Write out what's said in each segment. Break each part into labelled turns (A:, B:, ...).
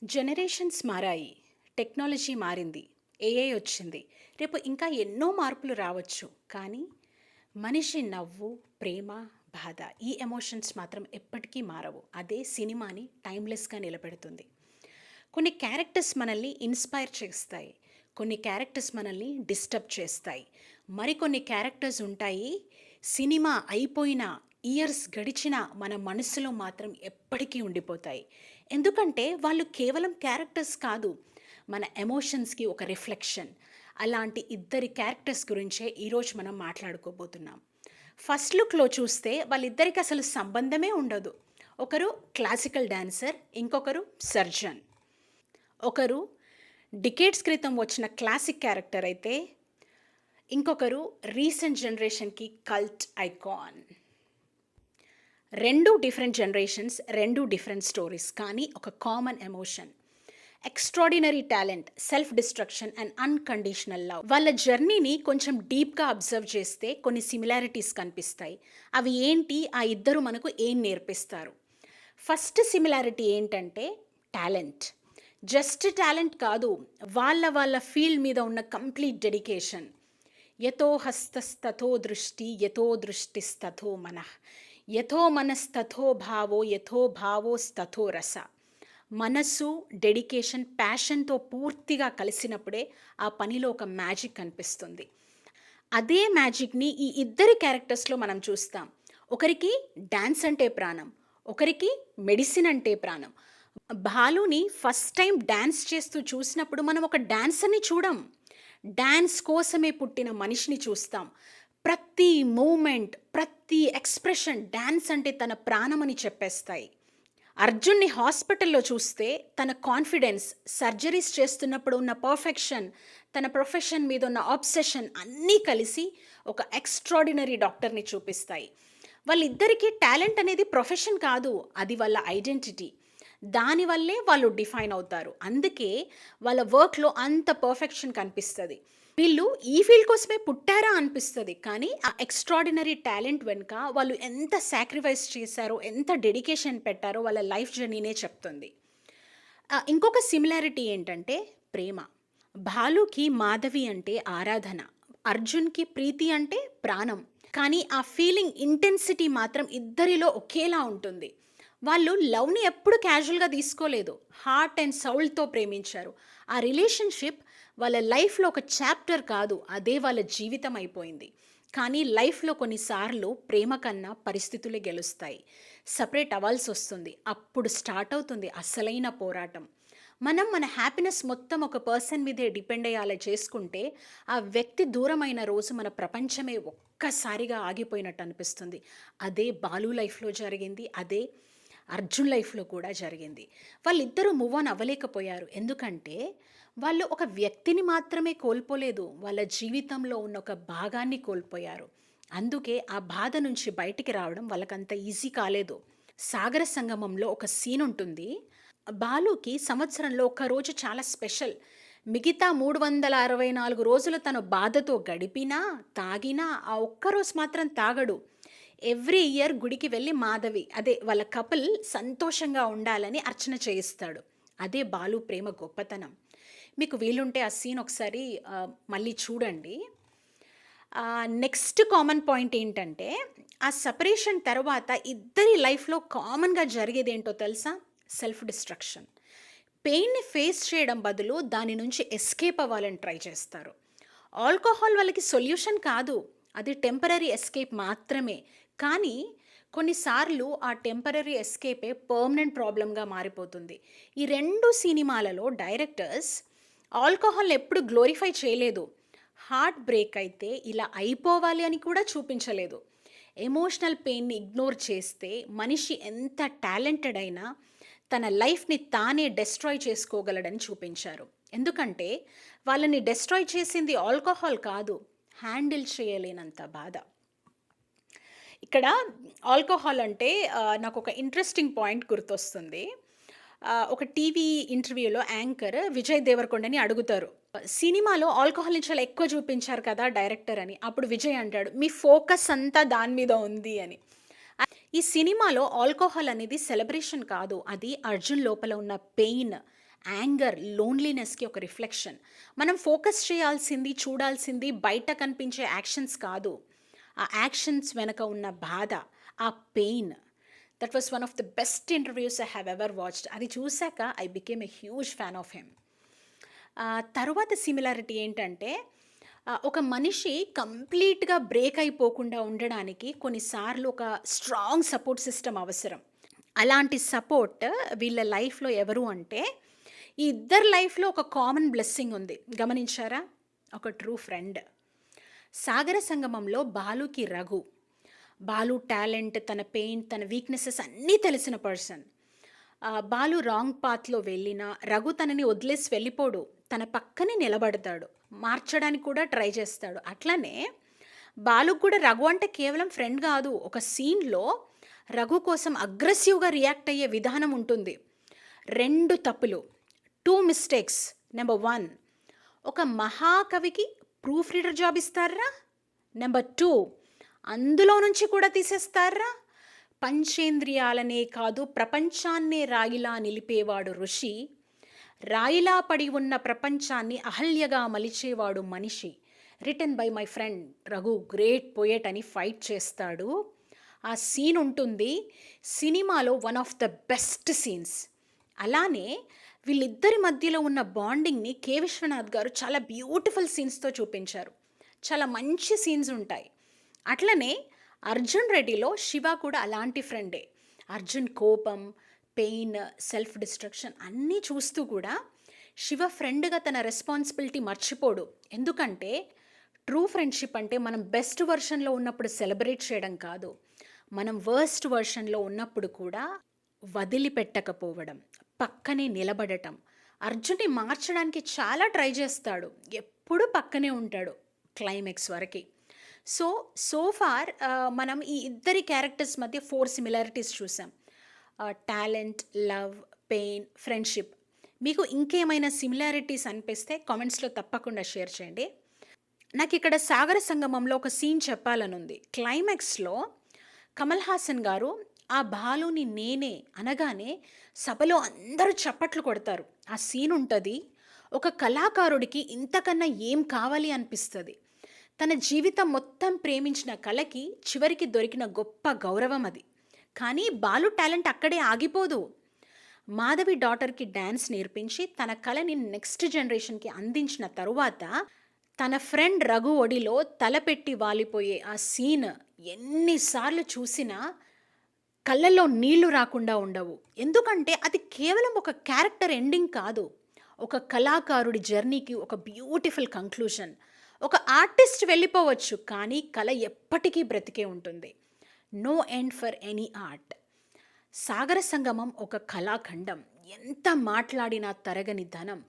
A: Generations మారాయి. Technology మారింది. AI వచ్చింది. రేపు ఇంకా ఎన్నో మార్పులు రావచ్చు. కానీ మనిషి నవ్వు, ప్రేమ, బాధ ఈ ఎమోషన్స్ మాత్రం ఎప్పటికీ మారవు. అదే సినిమాని టైమ్‌లెస్‌గా నిలబెడుతుంది. కొన్ని క్యారెక్టర్స్ మనల్ని ఇన్‌స్పైర్ చేస్తాయి. కొన్ని క్యారెక్టర్స్ మనల్ని డిస్టర్బ్ చేస్తాయి. మరికొన్ని క్యారెక్టర్స్ ఉంటాయి, సినిమా అయిపోయినా, ఇయర్స్ గడిచినా మన మనసులో మాత్రం ఎప్పటికీ ఉండిపోతాయి. ఎందుకంటే వాళ్ళు కేవలం క్యారెక్టర్స్ కాదు, మన ఎమోషన్స్‌కి ఒక రిఫ్లెక్షన్. అలాంటి ఇద్దరి క్యారెక్టర్స్ గురించే ఈరోజు మనం మాట్లాడుకోబోతున్నాం. ఫస్ట్ లుక్‌లో చూస్తే వాళ్ళిద్దరికి అసలు సంబంధమే ఉండదు. ఒకరు క్లాసికల్ డాన్సర్, ఇంకొకరు సర్జన్. ఒకరు డికేడ్స్ క్రితం వచ్చిన క్లాసిక్ క్యారెక్టర్ అయితే, ఇంకొకరు రీసెంట్ జనరేషన్‌కి cult icon. 2 different generations, 2 different stories, కానీ ఒక common emotion. Extraordinary talent, self destruction and unconditional love. వాళ్ళ జర్నీని కొంచెం డీప్‌గా అబ్జర్వ్ చేస్తే కొన్ని సిమిలారిటీస్ కనిపిస్తాయి. అవి ఏంటి? ఆ ఇద్దరు మనకు ఏం నేర్పిస్తారు? ఫస్ట్ సిమిలారిటీ ఏంటంటే టాలెంట్. జస్ట్ టాలెంట్ కాదు, వాళ్ళ ఫీల్డ్ మీద ఉన్న కంప్లీట్ డెడికేషన్. యతో హస్తస్తథో దృష్టి, యతో దృష్టిస్తథో మనః, యథో మనస్తథో భావో, యథో భావోస్తథో రస. మనసు, డెడికేషన్, ప్యాషన్తో పూర్తిగా కలిసినప్పుడే ఆ పనిలో ఒక మ్యాజిక్ కనిపిస్తుంది. అదే మ్యాజిక్ని ఈ ఇద్దరి క్యారెక్టర్స్లో మనం చూస్తాం. ఒకరికి డ్యాన్స్ అంటే ప్రాణం, ఒకరికి మెడిసిన్ అంటే ప్రాణం. భాలుని ఫస్ట్ టైం డ్యాన్స్ చేస్తూ చూసినప్పుడు మనం ఒక డాన్సర్ని చూడం, డ్యాన్స్ కోసమే పుట్టిన మనిషిని చూస్తాం. ప్రతి మూమెంట్, ప్రతి ఎక్స్ప్రెషన్ డ్యాన్స్ అంటే తన ప్రాణమని చెప్పేస్తాయి. అర్జున్ని హాస్పిటల్లో చూస్తే తన కాన్ఫిడెన్స్, సర్జరీస్ చేస్తున్నప్పుడు ఉన్న పర్ఫెక్షన్, తన ప్రొఫెషన్ మీద ఉన్న ఆబ్సెషన్ అన్నీ కలిసి ఒక ఎక్స్ట్రాడినరీ డాక్టర్ని చూపిస్తాయి. వాళ్ళిద్దరికీ టాలెంట్ అనేది ప్రొఫెషన్ కాదు, అది వాళ్ళ ఐడెంటిటీ. దానివల్లే వాళ్ళు డిఫైన్ అవుతారు. అందుకే వాళ్ళ వర్క్లో అంత పర్ఫెక్షన్ కనిపిస్తుంది. వీళ్ళు ఈ ఫీల్డ్ కోసమే పుట్టారా అనిపిస్తుంది, కానీ ఆ ఎక్స్ట్రాడినరీ టాలెంట్ వెనుక వాళ్ళు ఎంత సాక్రిఫైస్ చేశారో, ఎంత డెడికేషన్ పెట్టారో వాళ్ళ లైఫ్ జర్నీనే చెప్తుంది. ఇంకొక సిమిలారిటీ ఏంటంటే ప్రేమ. భాలుకి మాధవి అంటే ఆరాధన, అర్జున్కి ప్రీతి అంటే ప్రాణం. కానీ ఆ ఫీలింగ్ ఇంటెన్సిటీ మాత్రం ఇద్దరిలో ఒకేలా ఉంటుంది. వాళ్ళు లవ్ని ఎప్పుడు క్యాజువల్గా తీసుకోలేదు, హార్ట్ అండ్ సౌల్తో ప్రేమించారు. ఆ రిలేషన్షిప్ వాళ్ళ లైఫ్లో ఒక చాప్టర్ కాదు, అదే వాళ్ళ జీవితం అయిపోయింది. కానీ లైఫ్లో కొన్నిసార్లు ప్రేమ కన్నా పరిస్థితులే గెలుస్తాయి. సపరేట్ అవ్వాల్సి వస్తుంది. అప్పుడు స్టార్ట్ అవుతుంది అసలైన పోరాటం. మనం మన హ్యాపీనెస్ మొత్తం ఒక పర్సన్ మీదే డిపెండ్ అయ్యేలా చేసుకుంటే, ఆ వ్యక్తి దూరమైన రోజు మన ప్రపంచమే ఒక్కసారిగా ఆగిపోయినట్టు అనిపిస్తుంది. అదే బాలు లైఫ్లో జరిగింది, అదే అర్జున్ లైఫ్లో కూడా జరిగింది. వాళ్ళిద్దరూ మూవ్ ఆన్ అవ్వలేకపోయారు. ఎందుకంటే వాళ్ళు ఒక వ్యక్తిని మాత్రమే కోల్పోలేదు, వాళ్ళ జీవితంలో ఉన్న ఒక భాగాన్ని కోల్పోయారు. అందుకే ఆ బాధ నుంచి బయటికి రావడం వాళ్ళకంత ఈజీ కాలేదు. సాగర సంగమంలో ఒక సీన్ ఉంటుంది. బాలుకి సంవత్సరంలో ఒక రోజు చాలా స్పెషల్. మిగతా 364 రోజులు తను బాధతో గడిపినా, తాగినా, ఆ ఒక్కరోజు మాత్రం తాగడు. ఎవ్రీ ఇయర్ గుడికి వెళ్ళి మాధవి, అదే వాళ్ళ కపుల్ సంతోషంగా ఉండాలని అర్చన చేయిస్తాడు. అదే బాలు ప్రేమ గొప్పతనం. మీకు వీలుంటే ఆ సీన్ ఒకసారి మళ్ళీ చూడండి. నెక్స్ట్ కామన్ పాయింట్ ఏంటంటే, ఆ సపరేషన్ తర్వాత ఇద్దరి లైఫ్లో కామన్గా జరిగేది ఏంటో తెలుసా? Self destruction. పెయిన్ని ఫేస్ చేయడం బదులు దాని నుంచి ఎస్కేప్ అవ్వాలని ట్రై చేస్తారు. ఆల్కహాల్ వాళ్ళకి సొల్యూషన్ కాదు, అది టెంపరరీ ఎస్కేప్ మాత్రమే. కానీ కొన్నిసార్లు ఆ టెంపరరీ ఎస్కేపే పర్మనెంట్ ప్రాబ్లంగా మారిపోతుంది. ఈ 2 సినిమాలలో డైరెక్టర్స్ ఆల్కహాల్ ఎప్పుడు గ్లోరిఫై చేయలేదు. హార్ట్ బ్రేక్ అయితే ఇలా అయిపోవాలి అని కూడా చూపించలేదు. ఎమోషనల్ పెయిన్ని ఇగ్నోర్ చేస్తే మనిషి ఎంత టాలెంటెడ్ అయినా తన లైఫ్ని తానే డెస్ట్రాయ్ చేసుకోగలడని చూపించారు. ఎందుకంటే వాళ్ళని డెస్ట్రాయ్ చేసింది ఆల్కహాల్ కాదు, హ్యాండిల్ చేయలేనంత బాధ. ఇక్కడ ఆల్కహాల్ అంటే నాకు ఒక ఇంట్రెస్టింగ్ పాయింట్ గుర్తొస్తుంది. ఒక టీవీ ఇంటర్వ్యూలో యాంకర్ విజయ్ దేవరకొండని అడుగుతారు, సినిమాలో ఆల్కహాల్ని చాలా ఎక్కువ చూపించారు కదా డైరెక్టర్ అని. అప్పుడు విజయ్ అంటాడు, మీ ఫోకస్ అంతా దాని మీద ఉంది అని. ఈ సినిమాలో ఆల్కహాల్ అనేది సెలబ్రేషన్ కాదు, అది అర్జున్ లోపల ఉన్న పెయిన్, యాంగర్, లోన్లీనెస్కి ఒక రిఫ్లెక్షన్. మనం ఫోకస్ చేయాల్సింది, చూడాల్సింది బయట కనిపించే యాక్షన్స్ కాదు, ఆ యాక్షన్స్ వెనక ఉన్న బాధ, ఆ pain. That was one of the best interviews I have ever watched. అది చూశాక I became a huge fan of him. తరువాత సిమిలారిటీ ఏంటంటే, ఒక మనిషి కంప్లీట్‌గా బ్రేక్ అయిపోకుండా ఉండడానికి కొన్నిసార్లు ఒక స్ట్రాంగ్ సపోర్ట్ సిస్టమ్ అవసరం. అలాంటి సపోర్ట్ వీళ్ళ లైఫ్‌లో ఎవరు అంటే, ఈ ఇద్దరి లైఫ్‌లో ఒక కామన్ బ్లెస్సింగ్ ఉంది. గమనించారా? ఒక ట్రూ ఫ్రెండ్. సాగర సంగమంలో బాలుకి రఘు. బాలు టాలెంట్, తన పెయిన్, తన వీక్‌నెసెస్ అన్నీ తెలిసిన పర్సన్. బాలు రాంగ్ పాత్‌లో వెళ్ళినా రఘు తనని వదిలేసి వెళ్ళిపోడు. తన పక్కనే నిలబడతాడు. మార్చడానికి కూడా ట్రై చేస్తాడు. అట్లనే బాలుకి కూడా రఘు అంటే కేవలం ఫ్రెండ్ కాదు. ఒక సీన్‌లో రఘు కోసం అగ్రెసివ్‌గా రియాక్ట్ అయ్యే విధానం ఉంటుంది. 2 తప్పులు, 2 మిస్టేక్స్. నంబర్ 1, ఒక మహాకవికి ప్రూఫ్ రీడర్ జాబ్ ఇస్తార్రా? నంబర్ 2, అందులో నుంచి కూడా తీసేస్తార్రా? పంచేంద్రియాలనే కాదు, ప్రపంచాన్నే రాయిలా నిలిపేవాడు ఋషి, రాయిలా పడి ఉన్న ప్రపంచాన్ని అహల్యగా మలిచేవాడు మనిషి. Written by my friend Raghu, great poet అని ఫైట్ చేస్తాడు. ఆ సీన్ ఉంటుంది సినిమాలో one of the best scenes. అలానే వీళ్ళిద్దరి మధ్యలో ఉన్న బాండింగ్ని కె విశ్వనాథ్ గారు చాలా బ్యూటిఫుల్ సీన్స్తో చూపించారు. చాలా మంచి సీన్స్ ఉంటాయి. అట్లనే అర్జున్ రెడ్డిలో శివ కూడా అలాంటి ఫ్రెండే. అర్జున్ కోపం, పెయిన్, సెల్ఫ్ డిస్ట్రక్షన్ అన్నీ చూస్తూ కూడా శివ ఫ్రెండ్గా తన రెస్పాన్సిబిలిటీ మర్చిపోడు. ఎందుకంటే ట్రూ ఫ్రెండ్షిప్ అంటే మనం బెస్ట్ వర్షన్లో ఉన్నప్పుడు సెలబ్రేట్ చేయడం కాదు, మనం వర్స్ట్ వర్షన్లో ఉన్నప్పుడు కూడా వదిలిపెట్టకపోవడం, పక్కనే నిలబడటం. అర్జున్ని మార్చడానికి చాలా ట్రై చేస్తాడు, ఎప్పుడు పక్కనే ఉంటాడు క్లైమాక్స్ వరకు. సో ఫార్ మనం ఈ ఇద్దరి క్యారెక్టర్స్ మధ్య 4 సిమిలారిటీస్ చూసాం. Talent, love, pain, friendship. మీకు ఇంకేమైనా సిమిలారిటీస్ అనిపిస్తే కామెంట్స్లో తప్పకుండా షేర్ చేయండి. నాకు ఇక్కడ సాగర సంగమంలో ఒక సీన్ చెప్పాలనుంది. క్లైమాక్స్లో కమల్ హాసన్ గారు ఆ బాలుని నేనే అనగానే సభలో అందరూ చప్పట్లు కొడతారు. ఆ సీన్ ఉంటుంది. ఒక కళాకారుడికి ఇంతకన్నా ఏం కావాలి అనిపిస్తుంది. తన జీవితం మొత్తం ప్రేమించిన కళకి చివరికి దొరికిన గొప్ప గౌరవం అది. కానీ బాలు టాలెంట్ అక్కడే ఆగిపోదు. మాధవి డాటర్కి డ్యాన్స్ నేర్పించి తన కళని నెక్స్ట్ జనరేషన్కి అందించిన తరువాత తన ఫ్రెండ్ రఘు ఒడిలో తలపెట్టి వాలిపోయే ఆ సీన్ ఎన్నిసార్లు చూసినా కళ్ళల్లో నీళ్లు రాకుండా ఉండవు. ఎందుకంటే అది కేవలం ఒక క్యారెక్టర్ ఎండింగ్ కాదు, ఒక కళాకారుడి జర్నీకి ఒక బ్యూటిఫుల్ కంక్లూజన్. ఒక ఆర్టిస్ట్ వెళ్ళిపోవచ్చు, కానీ కళ ఎప్పటికీ బ్రతికే ఉంటుంది. No end for any art. Sagara Sangamam ఒక కళాఖండం. ఎంత మాట్లాడినా తరగని ధనం.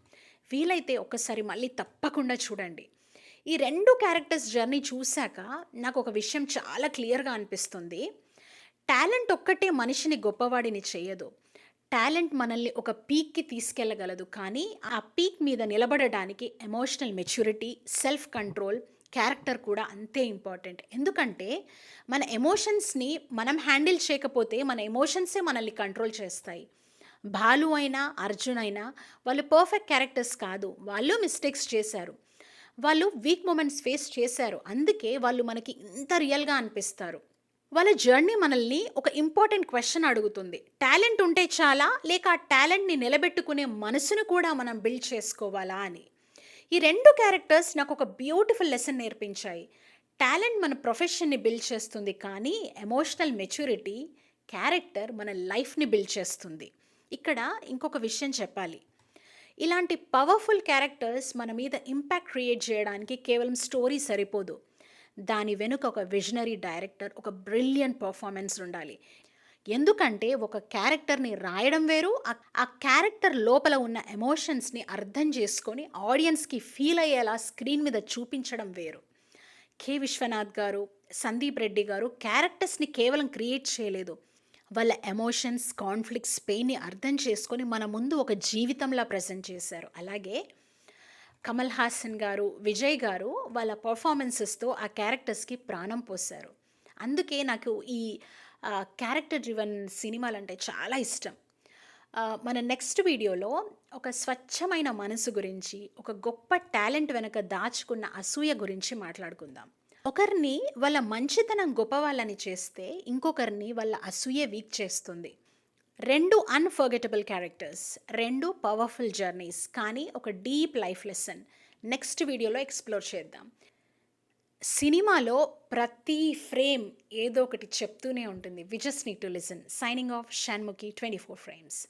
A: వీలైతే ఒకసారి మళ్ళీ తప్పకుండా చూడండి. ఈ 2 క్యారెక్టర్స్ జర్నీ చూశాక నాకు ఒక విషయం చాలా క్లియర్గా అనిపిస్తుంది. టాలెంట్ ఒక్కటే మనిషిని గొప్పవాడిని చేయదు. టాలెంట్ మనల్ని ఒక పీక్కి తీసుకెళ్ళగలదు, కానీ ఆ పీక్ మీద నిలబడడానికి emotional maturity, self control, character కూడా అంతే ఇంపార్టెంట్. ఎందుకంటే మన ఎమోషన్స్ని మనం హ్యాండిల్ చేయకపోతే మన ఎమోషన్సే మనల్ని కంట్రోల్ చేస్తాయి. భాలు అయినా అర్జున్ అయినా వాళ్ళు పర్ఫెక్ట్ క్యారెక్టర్స్ కాదు. వాళ్ళు మిస్టేక్స్ చేశారు, వాళ్ళు వీక్ మూమెంట్స్ ఫేస్ చేశారు. అందుకే వాళ్ళు మనకి ఇంత రియల్గా అనిపిస్తారు. వాళ్ళ జర్నీ మనల్ని ఒక ఇంపార్టెంట్ క్వశ్చన్ అడుగుతుంది. టాలెంట్ ఉంటే చాలా, లేక ఆ టాలెంట్ని నిలబెట్టుకునే మనసును కూడా మనం బిల్డ్ చేసుకోవాలా అని. ఈ 2 క్యారెక్టర్స్ నాకు ఒక బ్యూటిఫుల్ లెసన్ నేర్పించాయి. టాలెంట్ మన ప్రొఫెషన్ని బిల్డ్ చేస్తుంది, కానీ ఎమోషనల్ మెచ్యూరిటీ, క్యారెక్టర్ మన లైఫ్ని బిల్డ్ చేస్తుంది. ఇక్కడ ఇంకొక విషయం చెప్పాలి. ఇలాంటి పవర్ఫుల్ క్యారెక్టర్స్ మన మీద ఇంపాక్ట్ క్రియేట్ చేయడానికి కేవలం స్టోరీ సరిపోదు. దాని వెనుక ఒక విజనరీ డైరెక్టర్, ఒక బ్రిలియంట్ పర్ఫార్మెన్స్ ఉండాలి. ఎందుకంటే ఒక క్యారెక్టర్ని రాయడం వేరు, ఆ క్యారెక్టర్ లోపల ఉన్న ఎమోషన్స్ని అర్థం చేసుకొని ఆడియన్స్కి ఫీల్ అయ్యేలా స్క్రీన్ మీద చూపించడం వేరు. కె విశ్వనాథ్ గారు, సందీప్ రెడ్డి గారు క్యారెక్టర్స్ని కేవలం క్రియేట్ చేయలేదు, వాళ్ళ ఎమోషన్స్, కాన్ఫ్లిక్ట్స్, పెయిన్ని అర్థం చేసుకొని మన ముందు ఒక జీవితంలా ప్రజెంట్ చేశారు. అలాగే కమల్ హాసన్ గారు, విజయ్ గారు వాళ్ళ పర్ఫార్మెన్సెస్తో ఆ క్యారెక్టర్స్కి ప్రాణం పోశారు. అందుకే నాకు ఈ క్యారెక్టర్ డ్రివన్ సినిమాలంటే చాలా ఇష్టం. మన నెక్స్ట్ వీడియోలో ఒక స్వచ్ఛమైన మనసు గురించి, ఒక గొప్ప టాలెంట్ వెనక దాచుకున్న అసూయ గురించి మాట్లాడుకుందాం. ఒకరిని వాళ్ళ మంచితనం గొప్పవాళ్ళని చేస్తే, ఇంకొకరిని వాళ్ళ అసూయే వీక్ చేస్తుంది. 2 అన్‌ఫర్గెటబుల్ క్యారెక్టర్స్, 2 పవర్‌ఫుల్ జర్నీస్, కానీ ఒక డీప్ లైఫ్ లెసన్. నెక్స్ట్ వీడియోలో ఎక్స్‌ప్లోర్ చేద్దాం. సినిమాలో ప్రతి ఫ్రేమ్ ఏదో ఒకటి చెప్తూనే ఉంటుంది. We just need to listen. Signing off Shanmukhi 24 frames.